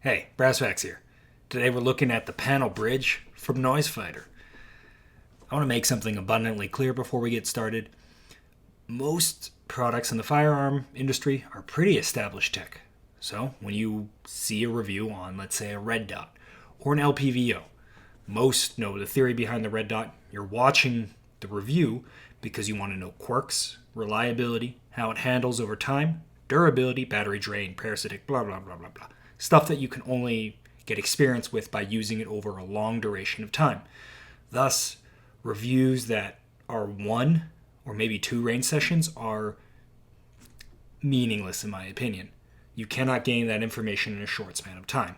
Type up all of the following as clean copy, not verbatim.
Hey, Brassfax here. Today we're looking at the Panobridge from Noisefighter. I want to make something abundantly clear before we get started. Most products in the firearm industry are pretty established tech. So when you see a review on, let's say, a red dot or an LPVO, most know the theory behind the red dot. You're watching the review because you want to know quirks, reliability, how it handles over time, durability, battery drain, parasitic, blah, blah, blah, blah, blah. Stuff that you can only get experience with by using it over a long duration of time. Thus, reviews that are one or maybe two range sessions are meaningless in my opinion. You cannot gain that information in a short span of time.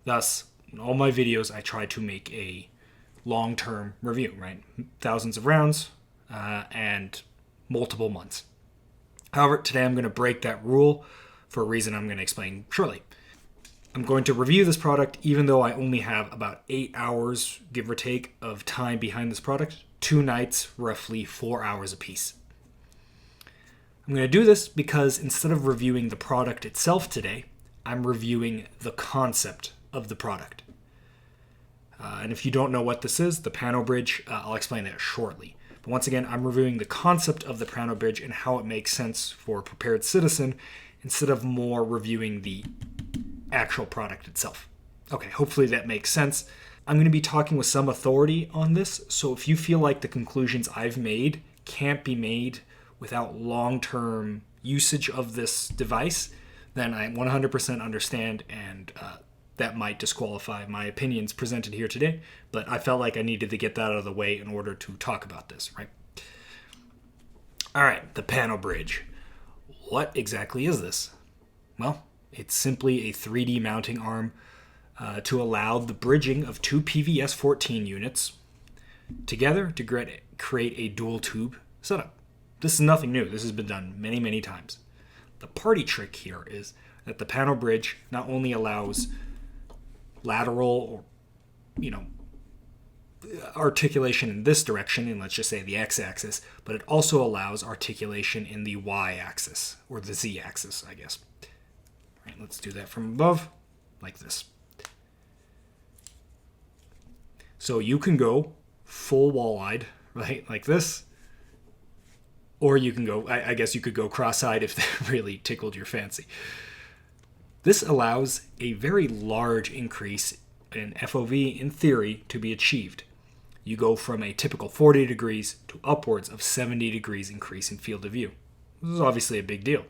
Thus, in all my videos, I try to make a long-term review, right? Thousands of rounds and multiple months. However, today I'm going to break that rule for a reason I'm going to explain shortly. I'm going to review this product even though I only have about 8 hours, give or take, of time behind this product. 2 nights, roughly 4 hours apiece. I'm going to do this because instead of reviewing the product itself today, I'm reviewing the concept of the product. And if you don't know what this is, the Panobridge, I'll explain that shortly. But once again, I'm reviewing the concept of the Panobridge and how it makes sense for a prepared citizen instead of more reviewing the actual product itself. Okay, hopefully that makes sense. I'm going to be talking with some authority on this, so if you feel like the conclusions I've made can't be made without long-term usage of this device, then I 100% understand, and that might disqualify my opinions presented here today, but I felt like I needed to get that out of the way in order to talk about this, right? All right, the Panobridge. What exactly is this? Well, it's simply a 3D mounting arm to allow the bridging of two PVS-14 units together to create a dual tube setup. This is nothing new. This has been done many, many times. The party trick here is that the Panobridge not only allows lateral or, articulation in this direction, and let's just say the x-axis, but it also allows articulation in the y-axis, or the z-axis, I guess. All right, let's do that from above, like this. So you can go full wall-eyed, right, like this, or you can go, I guess you could go cross-eyed if that really tickled your fancy. This allows a very large increase in FOV, in theory, to be achieved. You go from a typical 40 degrees to upwards of 70 degrees increase in field of view. This is obviously a big deal.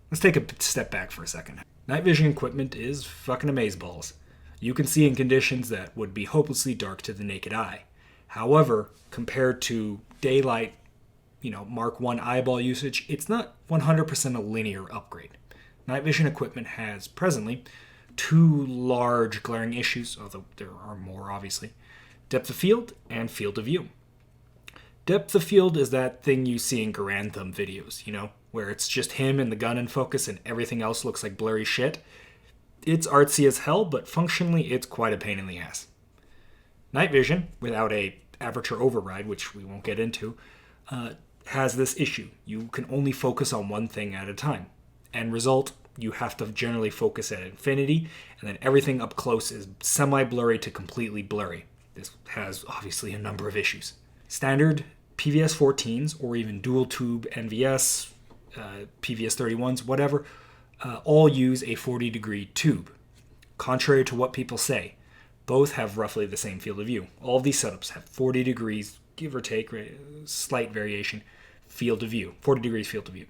Let's take a step back for a second. Night vision equipment is fucking amazeballs. You can see in conditions that would be hopelessly dark to the naked eye. However, compared to daylight, Mark 1 eyeball usage, it's not 100% a linear upgrade. Night vision equipment has presently 2 large glaring issues, although there are more obviously. Depth of field and field of view. Depth of field is that thing you see in Garand Thumb videos, where it's just him and the gun in focus and everything else looks like blurry shit. It's artsy as hell, but functionally it's quite a pain in the ass. Night vision, without a aperture override, which we won't get into, has this issue. You can only focus on one thing at a time. End result, you have to generally focus at infinity, and then everything up close is semi-blurry to completely blurry. This has obviously a number of issues. Standard PVS-14s, or even dual-tube NVS, PVS-31s, whatever, all use a 40-degree tube. Contrary to what people say, both have roughly the same field of view. All of these setups have 40 degrees, give or take, slight variation, field of view, 40 degrees field of view.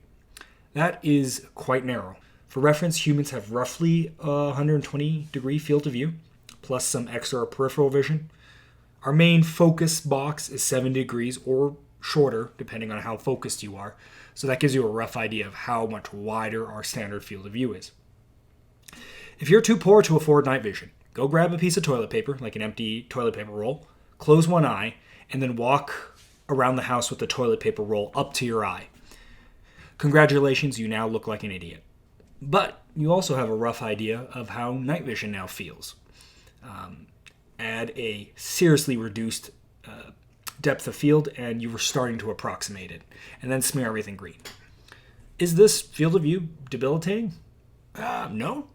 That is quite narrow. For reference, humans have roughly 120 degree field of view, plus some extra peripheral vision. Our main focus box is 70 degrees or shorter, depending on how focused you are. So that gives you a rough idea of how much wider our standard field of view is. If you're too poor to afford night vision, go grab a piece of toilet paper, like an empty toilet paper roll, close one eye, and then walk around the house with the toilet paper roll up to your eye. Congratulations, you now look like an idiot. But you also have a rough idea of how night vision now feels. Add a seriously reduced depth of field, and you were starting to approximate it, and then smear everything green. Is this field of view debilitating? No.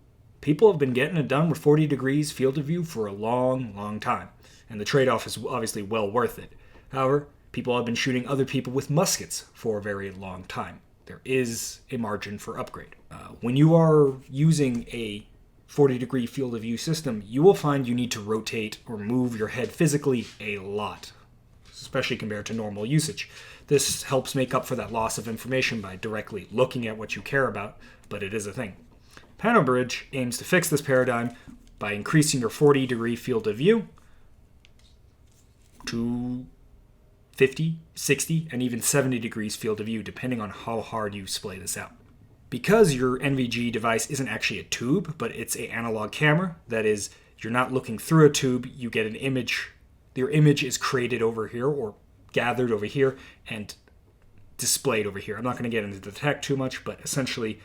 People have been getting it done with 40 degrees field of view for a long, long time, and the trade-off is obviously well worth it. However, people have been shooting other people with muskets for a very long time. There is a margin for upgrade. When you are using a 40-degree field of view system, you will find you need to rotate or move your head physically a lot, especially compared to normal usage. This helps make up for that loss of information by directly looking at what you care about, but it is a thing. Panobridge aims to fix this paradigm by increasing your 40-degree field of view to 50, 60, and even 70 degrees field of view, depending on how hard you splay this out. Because your NVG device isn't actually a tube, but it's an analog camera, that is, you're not looking through a tube, you get an image. Your image is created over here or gathered over here and displayed over here. I'm not going to get into the tech too much, but essentially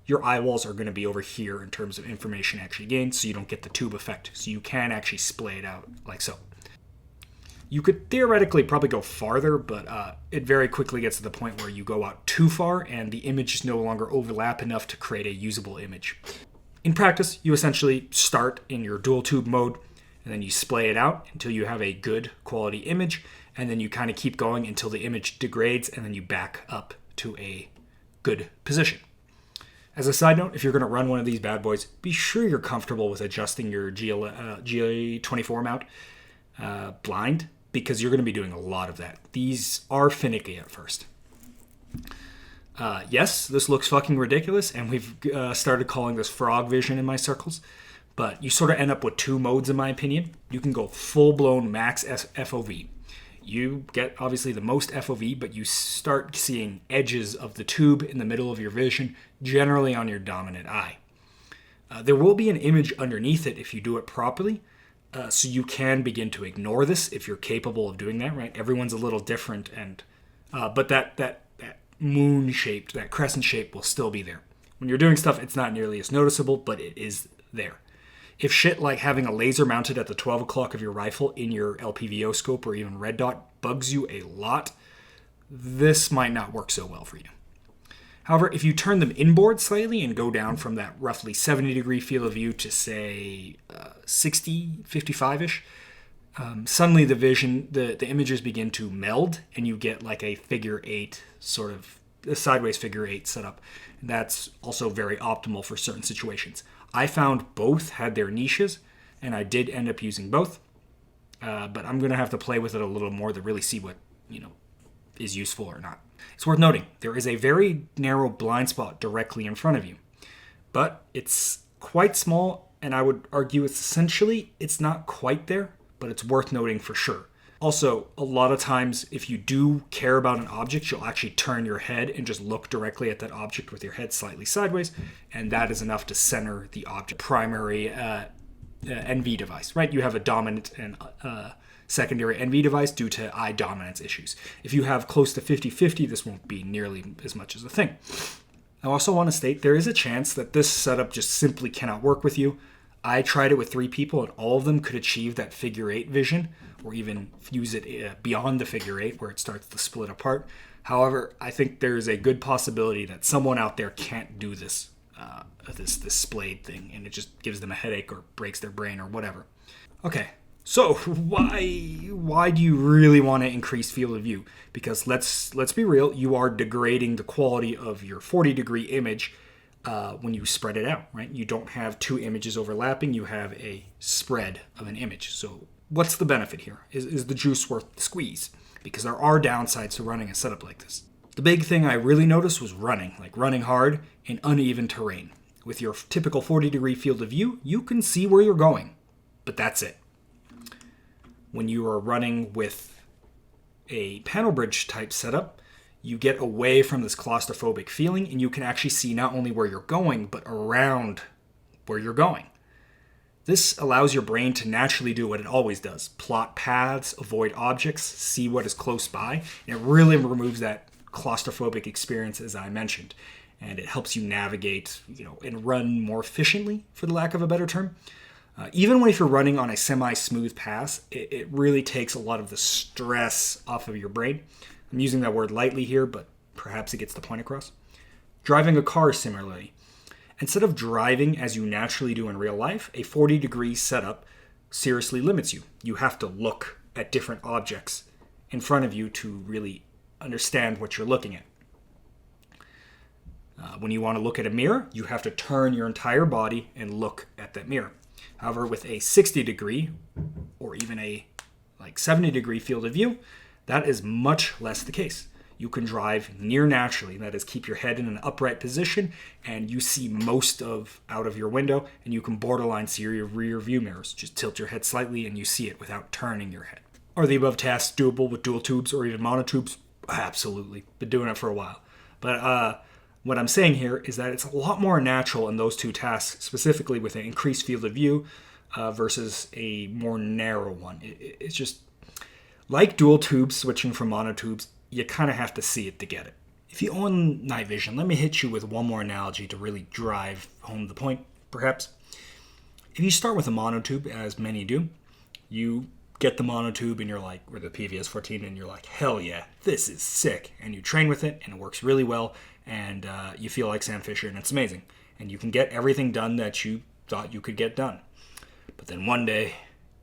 your eyeballs are going to be over here in terms of information actually gained, so you don't get the tube effect. So you can actually splay it out like so. You could theoretically probably go farther, but it very quickly gets to the point where you go out too far and the images no longer overlap enough to create a usable image. In practice, you essentially start in your dual tube mode, and then you splay it out until you have a good quality image, and then you kind of keep going until the image degrades, and then you back up to a good position. As a side note, if you're going to run one of these bad boys, be sure you're comfortable with adjusting your GA24 mount blind, because you're going to be doing a lot of that. These are finicky at first. Yes, this looks fucking ridiculous, and we've started calling this frog vision in my circles, but you sort of end up with two modes in my opinion. You can go full-blown max FOV. You get obviously the most FOV, but you start seeing edges of the tube in the middle of your vision, generally on your dominant eye. There will be an image underneath it if you do it properly, so you can begin to ignore this if you're capable of doing that, right? Everyone's a little different, and but that moon-shaped, that crescent shape will still be there. When you're doing stuff, it's not nearly as noticeable, but it is there. If shit like having a laser mounted at the 12 o'clock of your rifle in your LPVO scope or even red dot bugs you a lot, this might not work so well for you. However, if you turn them inboard slightly and go down from that roughly 70-degree field of view to, say, 60, 55-ish, suddenly the images begin to meld, and you get like a figure eight, sort of a sideways figure eight setup. And that's also very optimal for certain situations. I found both had their niches, and I did end up using both, but I'm going to have to play with it a little more to really see what, is useful or not. It's worth noting, there is a very narrow blind spot directly in front of you, but it's quite small, and I would argue it's not quite there, but it's worth noting for sure. Also, a lot of times, if you do care about an object, you'll actually turn your head and just look directly at that object with your head slightly sideways, and that is enough to center the object. Primary NV device, right? You have a dominant and secondary NV device due to eye dominance issues. If you have close to 50-50, this won't be nearly as much as a thing. I also want to state there is a chance that this setup just simply cannot work with you. I tried it with 3 people, and all of them could achieve that figure 8 vision, or even use it beyond the figure 8 where it starts to split apart. However, I think there's a good possibility that someone out there can't do this splayed thing, and it just gives them a headache or breaks their brain or whatever. Okay, so why do you really want to increase field of view? Because let's be real, you are degrading the quality of your 40-degree image when you spread it out, right? You don't have 2 images overlapping, you have a spread of an image. So what's the benefit here? Is the juice worth the squeeze? Because there are downsides to running a setup like this. The big thing I really noticed was running hard in uneven terrain. With your typical 40-degree field of view, you can see where you're going, but that's it. When you are running with a Panobridge type setup, you get away from this claustrophobic feeling, and you can actually see not only where you're going, but around where you're going. This allows your brain to naturally do what it always does: plot paths, avoid objects, see what is close by, and it really removes that claustrophobic experience, as I mentioned, and it helps you navigate, and run more efficiently, for the lack of a better term. Even if you're running on a semi-smooth path, it really takes a lot of the stress off of your brain. I'm using that word lightly here, but perhaps it gets the point across. Driving a car similarly. Instead of driving as you naturally do in real life, a 40-degree setup seriously limits you. You have to look at different objects in front of you to really understand what you're looking at. When you want to look at a mirror, you have to turn your entire body and look at that mirror. However, with a 60-degree or even a 70-degree field of view, that is much less the case. You can drive near naturally, that is, keep your head in an upright position, and you see most of out of your window, and you can borderline see your rear view mirrors. Just tilt your head slightly and you see it without turning your head. Are the above tasks doable with dual tubes or even monotubes? Absolutely. Been doing it for a while. But what I'm saying here is that it's a lot more natural in those two tasks, specifically with an increased field of view versus a more narrow one. It's just like dual tubes switching from monotubes, you kind of have to see it to get it. If you own night vision, let me hit you with one more analogy to really drive home the point, perhaps. If you start with a monotube, as many do, you get the monotube and you're like, or the PVS-14, and you're like, hell yeah, this is sick. And you train with it and it works really well, and you feel like Sam Fisher and it's amazing. And you can get everything done that you thought you could get done. But then one day,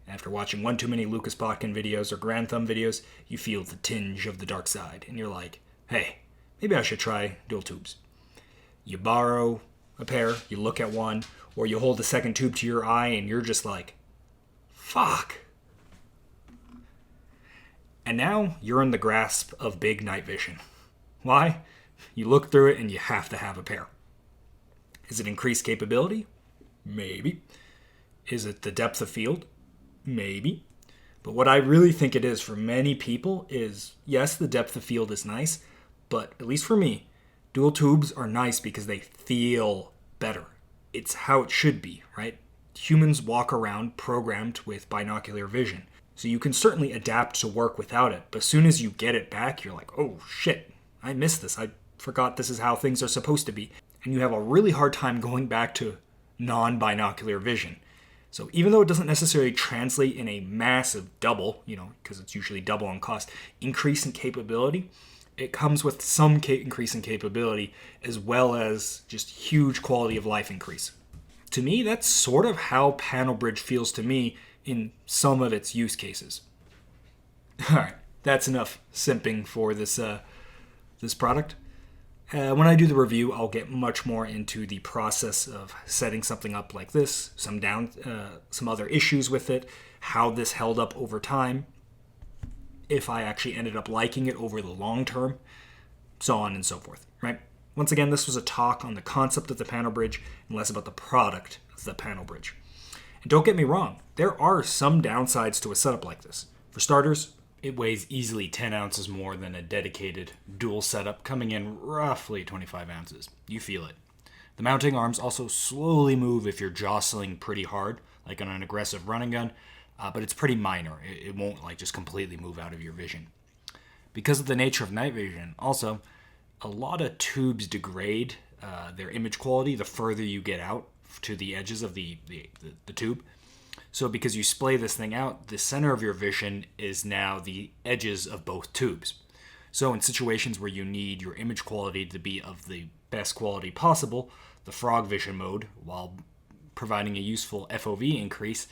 after watching one too many Lucas Botkin videos or Grand Thumb videos, you feel the tinge of the dark side, and you're like, hey, maybe I should try dual tubes. You borrow a pair, you look at one, or you hold the second tube to your eye, and you're just like, fuck. And now you're in the grasp of big night vision. Why? You look through it and you have to have a pair. Is it increased capability? Maybe. Is it the depth of field? Maybe. But what I really think it is for many people is, yes, the depth of field is nice, but at least for me, dual tubes are nice because they feel better. It's how it should be, right? Humans walk around programmed with binocular vision. So you can certainly adapt to work without it, but as soon as you get it back, you're like, oh shit, I missed this. I forgot this is how things are supposed to be. And you have a really hard time going back to non-binocular vision. So even though it doesn't necessarily translate in a massive double, because it's usually double on cost, increase in capability, it comes with some increase in capability as well as just huge quality of life increase. To me, that's sort of how Panobridge feels to me in some of its use cases. All right, that's enough simping for this product. When I do the review, I'll get much more into the process of setting something up like this, some other issues with it, how this held up over time, if I actually ended up liking it over the long term, so on and so forth, right? Once again, this was a talk on the concept of the Panobridge and less about the product of the Panobridge. And don't get me wrong, there are some downsides to a setup like this. For starters, it weighs easily 10 ounces more than a dedicated dual setup, coming in roughly 25 ounces. You feel it. The mounting arms also slowly move if you're jostling pretty hard, like on an aggressive running gun, but it's pretty minor. It won't just completely move out of your vision. Because of the nature of night vision, also, a lot of tubes degrade their image quality the further you get out to the edges of the tube. So because you splay this thing out, the center of your vision is now the edges of both tubes. So in situations where you need your image quality to be of the best quality possible, the frog vision mode, while providing a useful FOV increase,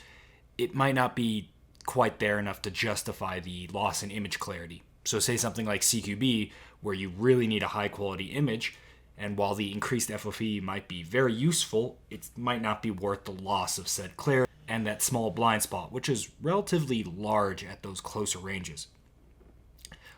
it might not be quite there enough to justify the loss in image clarity. So say something like CQB, where you really need a high quality image, and while the increased FOV might be very useful, it might not be worth the loss of said clarity and that small blind spot, which is relatively large at those closer ranges.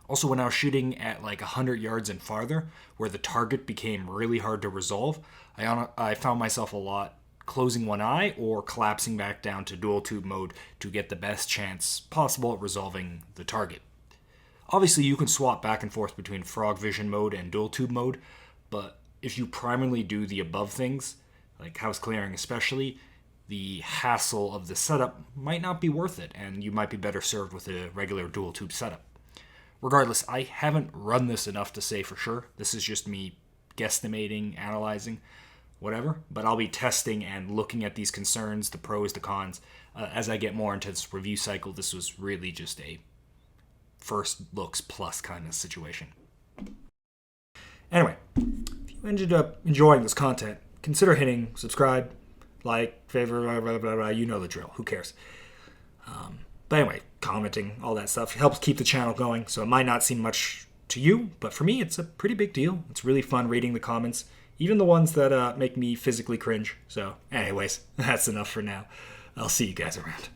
Also, when I was shooting at 100 yards and farther, where the target became really hard to resolve, I found myself a lot closing one eye or collapsing back down to dual tube mode to get the best chance possible at resolving the target. Obviously, you can swap back and forth between frog vision mode and dual tube mode, but if you primarily do the above things, like house clearing especially, the hassle of the setup might not be worth it, and you might be better served with a regular dual tube setup. Regardless, I haven't run this enough to say for sure. This is just me guesstimating, analyzing, whatever, but I'll be testing and looking at these concerns, the pros, the cons. As I get more into this review cycle, this was really just a first looks plus kind of situation. Anyway, if you ended up enjoying this content, consider hitting subscribe, like, favorite, blah, blah, blah, blah. You know the drill. Who cares? But anyway, commenting, all that stuff helps keep the channel going. So it might not seem much to you, but for me, it's a pretty big deal. It's really fun reading the comments, even the ones that make me physically cringe. So anyways, that's enough for now. I'll see you guys around.